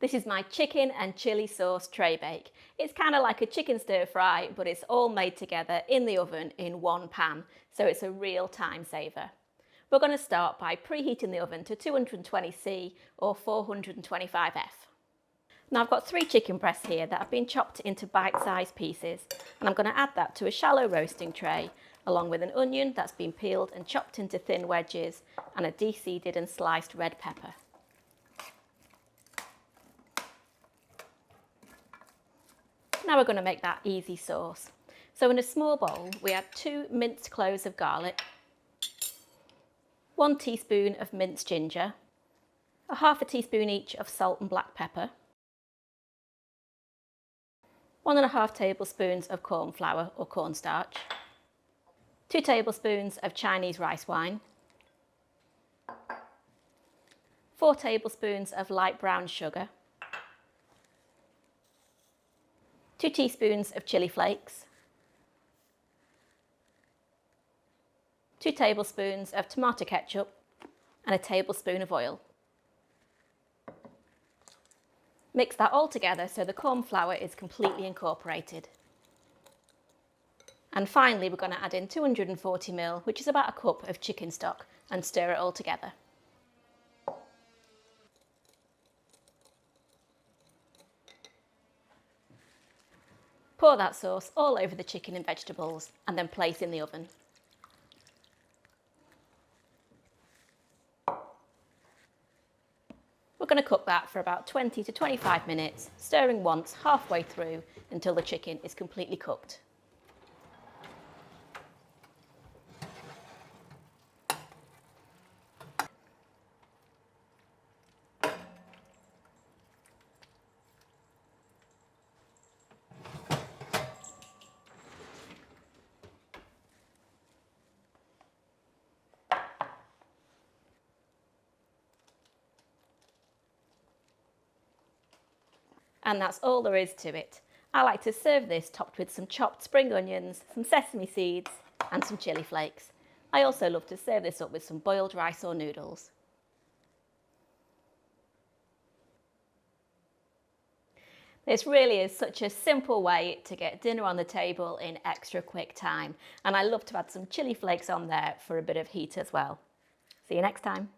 This is my chicken and chilli sauce tray bake. It's kind of like a chicken stir fry, but it's all made together in the oven in one pan, so it's a real time saver. We're going to start by preheating the oven to 220C or 425F. Now I've got 3 chicken breasts here that have been chopped into bite-sized pieces, and I'm going to add that to a shallow roasting tray, along with an onion that's been peeled and chopped into thin wedges, and a deseeded and sliced red pepper. Now we're going to make that easy sauce. So in a small bowl, we add 2 minced cloves of garlic, 1 teaspoon of minced ginger, a half a teaspoon each of salt and black pepper, 1.5 tablespoons of cornflour or cornstarch, 2 tablespoons of Chinese rice wine, 4 tablespoons of light brown sugar, 2 teaspoons of chili flakes, 2 tablespoons of tomato ketchup, and a tablespoon of oil. Mix that all together so the cornflour is completely incorporated. And finally we're going to add in 240ml, which is about a cup of chicken stock, and stir it all together. Pour that sauce all over the chicken and vegetables and then place in the oven. We're going to cook that for about 20 to 25 minutes, stirring once halfway through until the chicken is completely cooked. And that's all there is to it. I like to serve this topped with some chopped spring onions, some sesame seeds and some chili flakes. I also love to serve this up with some boiled rice or noodles. This really is such a simple way to get dinner on the table in extra quick time, and I love to add some chili flakes on there for a bit of heat as well. See you next time.